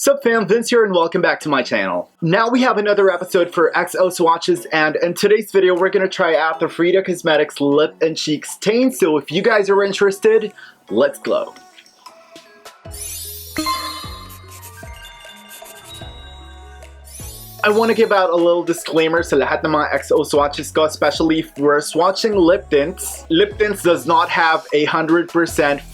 Sup fam, Vince here and welcome back to my channel. Now we have another episode for XO Swatches, and in today's video we're gonna try out the Frida Cosmetics Lip and Cheek Stain, so if you guys are interested, let's glow. I want to give out a little disclaimer sa lahat ng mga XO swatches ko, especially if we're swatching lip tints. Lip tints does not have 100%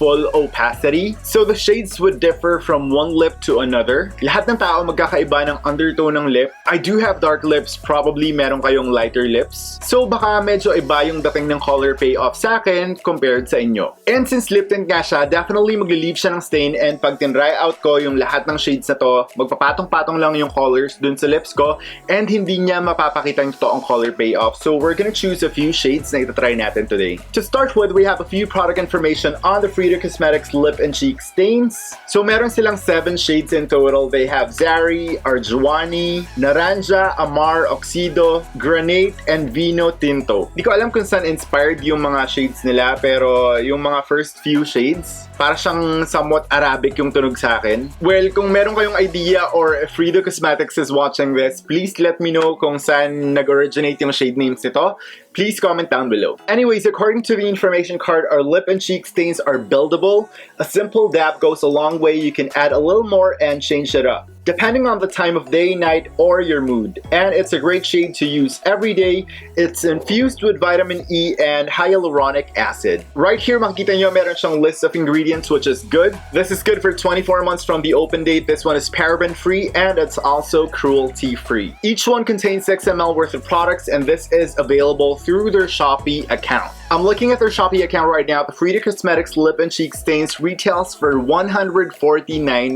full opacity, so the shades would differ from one lip to another. Lahat ng tao magkakaiba ng undertone ng lip. I do have dark lips, probably meron kayong lighter lips. So baka medyo iba yung dating ng color payoff sa akin compared sa inyo. And since lip tint nga siya, definitely magli-leave siya ng stain, and pag tin-dry out ko yung lahat ng shades na to, magpapatong-patong lang yung colors dun sa lips ko, and hindi niya mapapakita yung totoong color payoff. So we're gonna choose a few shades na itatry natin today. To start with, we have a few product information on the Frida Cosmetics Lip and Cheek Stains. So meron silang 7 shades in total. They have Zari, Arjuwani, Naranja, Amar, Oxido, Granate, and Vino, Tinto. Di ko alam kung saan inspired yung mga shades nila, pero yung mga first few shades, para siyang somewhat Arabic yung tunog sa akin. Well, kung meron kayong idea or if Frida Cosmetics is watching this, please let me know kung saan nag-originate yung shade names nito. Please comment down below. Anyways, according to the information card, our lip and cheek stains are buildable. A simple dab goes a long way. You can add a little more and change it up, depending on the time of day, night, or your mood. And it's a great shade to use every day. It's infused with vitamin E and hyaluronic acid. Right here, makikita nyo meron siyang list of ingredients, which is good. This is good for 24 months from the open date. This one is paraben-free, and it's also cruelty-free. Each one contains 6 ml worth of products, and this is available through their Shopee account. I'm looking at their Shopee account right now. The Frida Cosmetics Lip and Cheek Stains retails for 149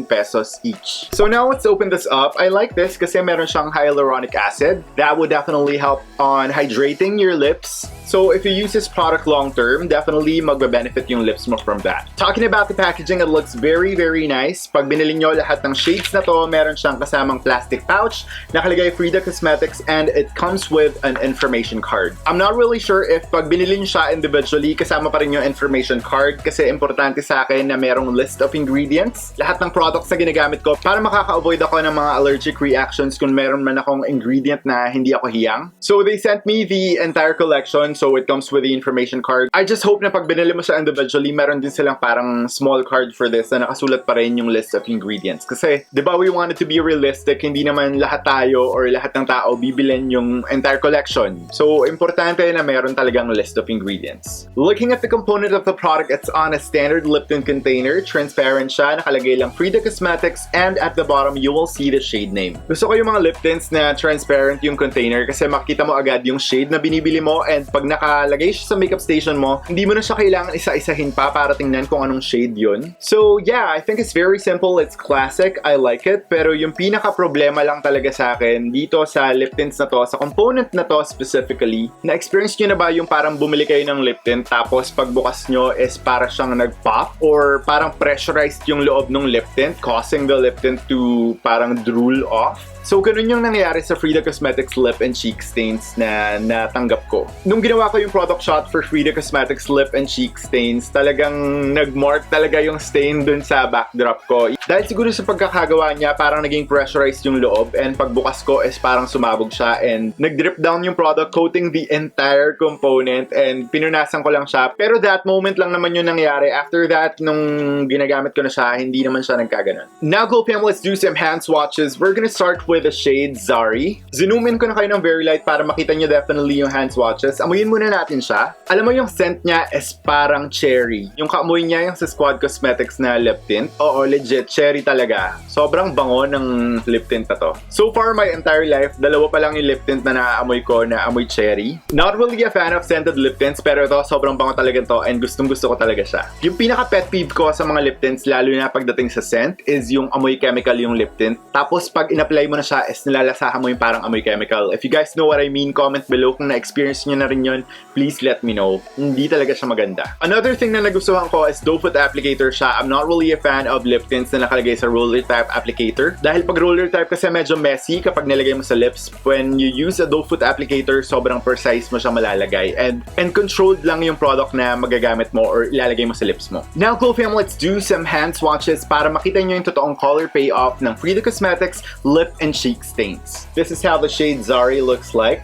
pesos each. So now let's open this up. I like this kasi meron siyang hyaluronic acid. That would definitely help on hydrating your lips. So if you use this product long term, definitely magbe-benefit yung lips mo from that. Talking about the packaging, it looks very nice. Pag binili nyo lahat ng shades na to, meron siyang kasamang plastic pouch, nakalagay Frida Cosmetics, and it comes with an information card. I'm not really sure if pag binili nyo siya individually, kasama pa rin yung information card, kasi importante sa akin na merong list of ingredients, lahat ng products na ginagamit ko, para makaka-avoid ako ng mga allergic reactions kung meron man akong ingredient na hindi ako hiyang. So they sent me the entire collection, so it comes with the information card. I just hope na pag binili mo siya individually, meron din silang parang small card for this na nakasulat pa rin yung list of ingredients. Kasi, di ba, we want it to be realistic, hindi naman lahat tayo or lahat ng tao bibilin yung entire collection. So, importante na meron talagang list of ingredients. Looking at the component of the product, it's on a standard Liptint container. Transparent siya, nakalagay lang Frida Cosmetics, and at the bottom, you will see the shade name. Gusto ko yung mga lip tints na transparent yung container kasi makikita mo agad yung shade na binibili mo, and pag nakalagay siya sa makeup station mo, hindi mo na siya kailangan isa-isahin pa para tingnan kung anong shade yun. So yeah, I think it's very simple, it's classic, I like it, pero yung pinaka-problema lang talaga sa akin dito sa lip tints na to, sa component na to specifically, na-experience nyo na ba yung parang bumili kayo ng lip tint tapos pagbukas nyo is para siyang nag-pop or parang pressurized yung loob ng lip tint, causing the lip tint to parang drool off? So, ganun yung nangyayari sa Frida Cosmetics Lip and Cheek Stains na natanggap ko. Nung ginawa ko yung product shot for Frida Cosmetics Lip and Cheek Stains, talagang nag-mark talaga yung stain dun sa backdrop ko. Dahil siguro sa pagkakagawa niya, parang naging pressurized yung loob, and pagbukas ko is parang sumabog siya, and nag-drip down yung product, coating the entire component, and pinunasan ko lang siya. Pero that moment lang naman yung nangyari. After that, nung ginagamit ko na siya, hindi naman siya nagkaganon. Now, Glow Fam, let's do some hand swatches. We're gonna start with the shade Zari. Zoom in ko na kayo ng very light para makita nyo definitely yung hand swatches. Amuyin muna natin siya. Alam mo yung scent niya is parang cherry. Yung kaamoy niya yung sa Squad Cosmetics na lip tint. Oo, legit, cherry talaga. Sobrang bango ng lip tint na to. So far, my entire life, dalawa pa lang yung lip tint na naamoy ko na amoy cherry. Not really a fan of scented lip tints, pero ito, sobrang bango talaga to, and gustong-gusto ko talaga siya. Yung pinaka pet peeve ko sa mga lip tints, lalo na pagdating sa scent, is yung amoy chemical yung lip tint. Tapos pag in-apply mo na siya is nilalasahan mo yung parang amoy chemical. If you guys know what I mean, comment below kung na-experience nyo na rin yun opinion, please let me know. Hindi talaga siya maganda. Another thing na nagustuhan ko is doe foot applicator siya. I'm not really a fan of lip tints na nakalagay sa roller type applicator. Dahil pag roller type kasi medyo messy kapag nilagay mo sa lips. When you use a doe foot applicator, sobrang precise mo siya malalagay. And controlled lang yung product na magagamit mo or ilalagay mo sa lips mo. Now, Glow fam, let's do some hand swatches para makita nyo yung totoong color payoff ng Frida Cosmetics Lip and Cheek Stains. This is how the shade Zari looks like.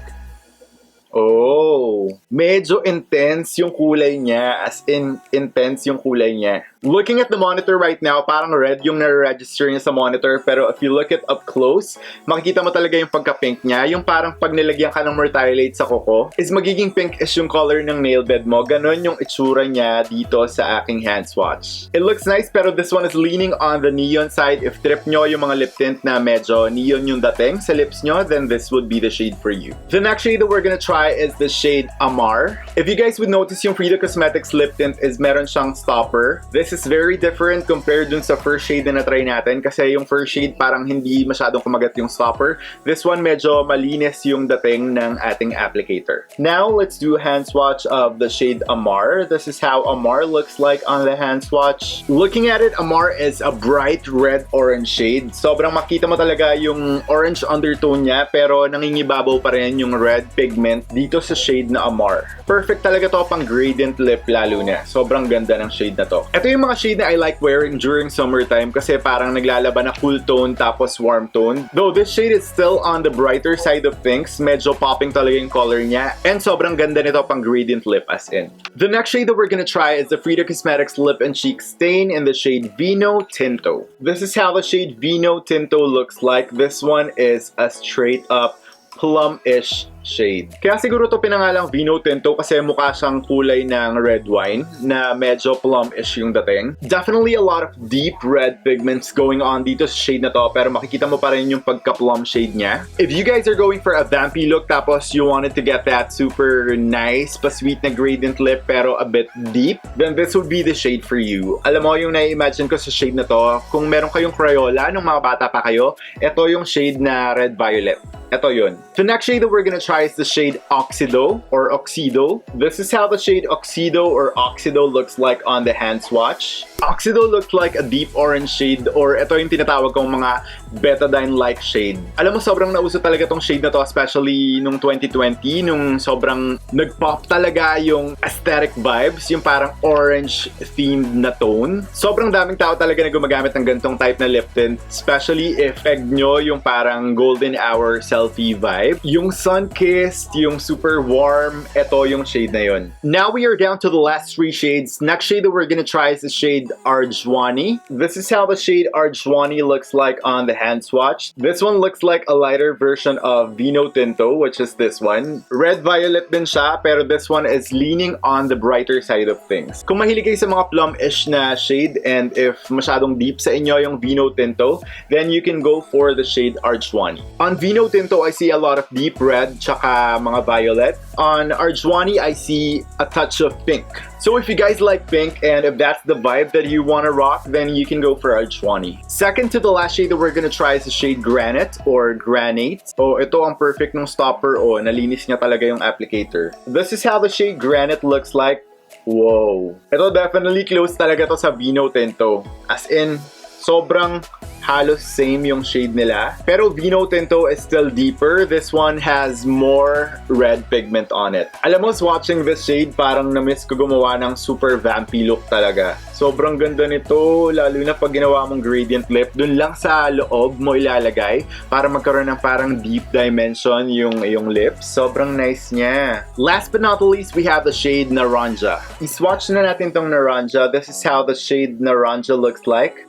Oh, medyo intense yung kulay niya, as in intense yung kulay niya. Looking at the monitor right now, parang red yung nare-register niya sa monitor, pero if you look it up close, makikita mo talaga yung pagka-pink niya. Yung parang pag nilagyan ka ng Mertiolate sa kuko, is magiging pinkish yung color ng nail bed mo. Ganon yung itsura niya dito sa aking hand swatch. It looks nice, pero this one is leaning on the neon side. If trip nyo yung mga lip tint na medyo neon yung dating sa lips nyo, then this would be the shade for you. The next shade that we're gonna try is the shade Amar. If you guys would notice, yung Frida Cosmetics lip tint is meron siyang stopper. This is very different compared dun sa first shade na na-try natin kasi yung first shade parang hindi masyadong kumagat yung stopper. This one medyo malinis yung dating ng ating applicator. Now, let's do a hand swatch of the shade Amar. This is how Amar looks like on the hand swatch. Looking at it, Amar is a bright red-orange shade. Sobrang makita mo talaga yung orange undertone niya pero nangingibabaw pa rin yung red pigment dito sa shade na Amar. Perfect talaga to pang gradient lip lalo na. Sobrang ganda ng shade na to. Ito yung mga shade na I like wearing during summertime kasi parang naglalaban na cool tone tapos warm tone. Though this shade is still on the brighter side of things, medyo popping talaga yung color niya and sobrang ganda nito pang gradient lip as in. The next shade that we're gonna try is the Frida Cosmetics Lip and Cheek Stain in the shade Vino Tinto. This is how the shade Vino Tinto looks like. This one is a straight up plum-ish shade. Kaya siguro to pinangalang Vino Tinto kasi mukha siyang kulay ng red wine na medyo plum-ish yung dating. Definitely a lot of deep red pigments going on dito sa shade na to pero makikita mo pa rin yung pagka-plum shade niya. If you guys are going for a vampy look tapos you wanted to get that super nice pa-sweet na gradient lip pero a bit deep, then this would be the shade for you. Alam mo yung na-imagine ko sa shade na to, kung meron kayong Crayola nung mga bata pa kayo, ito yung shade na red violet. Ito yun. The next shade that we're gonna try is the shade Oxido or Oxido. This is how the shade Oxido or Oxido looks like on the hand swatch. Oxido looks like a deep orange shade or ito yung tinatawag kong mga betadine-like shade. Alam mo, sobrang nauso talaga tong shade na to, especially nung 2020, nung sobrang nag-pop talaga yung aesthetic vibes, yung parang orange-themed na tone. Sobrang daming tao talaga na gumagamit ng ganitong type na lip tint, especially if peg nyo yung parang golden hour selfie vibe. Yung sun-kissed, yung super warm, ito yung shade na yun. Now we are down to the last three shades. Next shade that we're gonna try is the shade Arjuwani. This is how the shade Arjuwani looks like on the hand swatch. This one looks like a lighter version of Vino Tinto, which is this one. Red violet din siya, pero this one is leaning on the brighter side of things. Kung mahilig kayo sa mga plum-ish na shade and if masyadong deep sa inyo yung Vino Tinto, then you can go for the shade Arjuwani. On Vino Tinto, I see a lot of deep red tsaka mga violet. On Arjuwani, I see a touch of pink. So if you guys like pink and if that's the vibe that you want to rock, then you can go for Arjuwani. Second to the last shade that we're gonna try is the shade Granite or Granate. Oh, ito ang perfect nung stopper. Oh, nalinis niya talaga yung applicator. This is how the shade Granite looks like. Whoa. Ito definitely close talaga to sa Vino Tinto. As in, sobrang halos same yung shade nila. Pero Vino Tinto is still deeper. This one has more red pigment on it. Alam mo, swatching this shade, parang na-miss ko gumawa ng super vampy look talaga. Sobrang ganda nito, lalo na pag ginawa mong gradient lip. Dun lang sa loob mo ilalagay para magkaroon ng parang deep dimension yung lips. Sobrang nice niya. Last but not least, we have the shade Naranja. I-swatch na natin tong Naranja. This is how the shade Naranja looks like.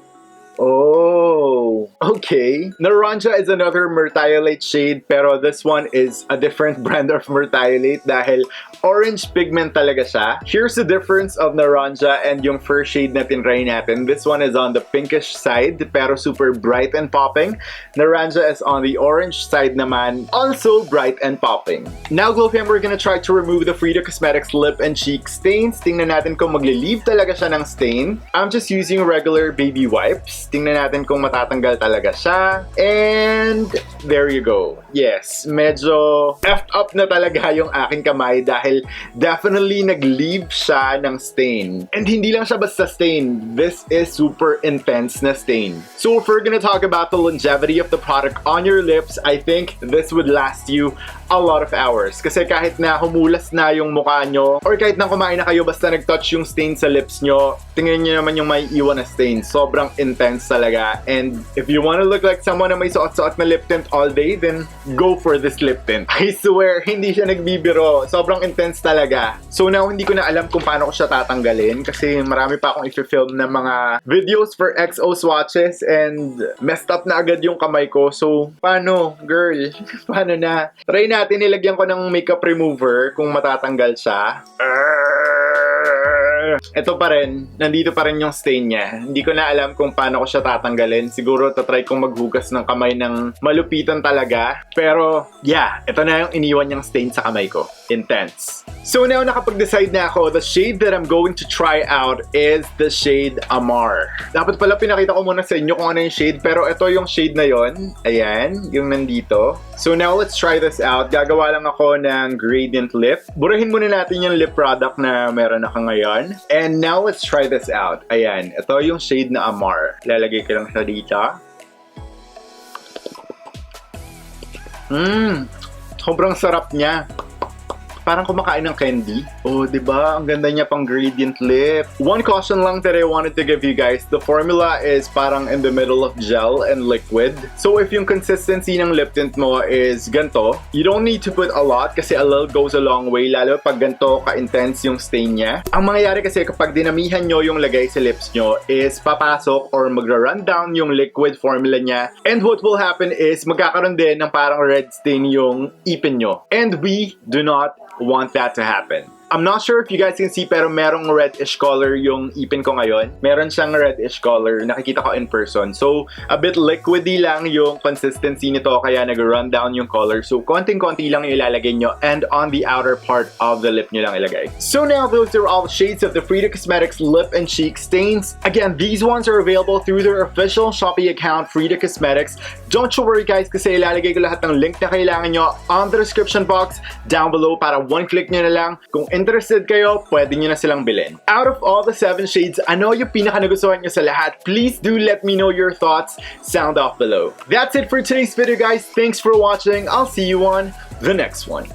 Oh, okay. Naranja is another Mertiolate shade, pero this one is a different brand of Mertiolate dahil orange pigment talaga siya. Here's the difference of Naranja and yung first shade na tinry natin. This one is on the pinkish side, pero super bright and popping. Naranja is on the orange side naman, also bright and popping. Now, Glow fam, we're gonna try to remove the Frida Cosmetics Lip and Cheek Stains. Tingnan natin kung magle-leave talaga siya ng stain. I'm just using regular baby wipes. Tingnan natin kung matatanggal talaga siya. And there you go. yes, medyo effed up na talaga yung aking kamay dahil definitely nag-leave siya ng stain. And hindi lang siya basta stain, this is super intense na stain. So if we're gonna talk about the longevity of the product on your lips, I think this would last you a lot of hours. Kasi kahit na humulas na yung mukha nyo, or kahit na kumain na kayo basta nag-touch yung stain sa lips nyo, tingnan nyo naman yung may iwan na stain. Sobrang intense talaga. And if you wanna look like someone na may suot-suot na lip tint all day, then go for this lip tint. I swear, hindi siya nagbibiro. Sobrang intense talaga. So now, hindi ko na alam kung paano ko siya tatanggalin kasi marami pa akong i-film na mga videos for XO swatches and messed up na agad yung kamay ko. So, paano, girl? Paano na? Try natin, nilagyan ko ng makeup remover kung matatanggal siya. Ito pa rin, nandito pa rin yung stain niya. Hindi ko na alam kung paano ko siya tatanggalin. Siguro tatry kong maghugas ng kamay ng malupitan talaga. Pero yeah, ito na yung iniwan niyang stain sa kamay ko. Intense. So now nakapag-decide na ako, the shade that I'm going to try out is the shade Amar. Dapat pala pinakita ko muna sa inyo kung ano yung shade, pero ito yung shade na yon. Ayan, yung nandito. So now let's try this out. Gagawa lang ako ng gradient lip. Burahin muna natin yung lip product na meron ako ngayon. And now let's try this out. Ayan, ito yung shade na Amar. Lalagay ko lang siya dito. Sobrang sarap niya. Parang kumakain ng candy. Oh, diba? Ang ganda niya pang gradient lip. One caution lang that I wanted to give you guys. The formula is parang in the middle of gel and liquid. So if yung consistency ng lip tint mo is ganito, you don't need to put a lot kasi a little goes a long way, lalo pag ganito ka-intense yung stain niya. Ang mangyayari kasi kapag dinamihan nyo yung lagay sa lips nyo is papasok or magra-run down yung liquid formula niya. And what will happen is magkakaroon din ng parang red stain yung ipin nyo. And we do not want that to happen. I'm not sure if you guys can see pero merong reddish color yung ipin ko ngayon. Meron siyang reddish color. Nakikita ko in person. So, a bit liquidy lang yung consistency nito kaya nag-run down yung color. So, konting-konti lang yung ilalagay nyo and on the outer part of the lip nyo lang ilagay. So now, those are all the shades of the Frida Cosmetics Lip and Cheek Stains. Again, these ones are available through their official Shopee account, Frida Cosmetics. Don't you worry guys kasi ilalagay ko lahat ng link na kailangan nyo on the description box down below para one click nyo na lang. Kung interested kayo, pwede nyo na silang bilhin. Out of all the 7 shades, ano yung pinaka nagustuhan nyo sa lahat? Please do let me know your thoughts. Sound off below. That's it for today's video guys. Thanks for watching. I'll see you on the next one.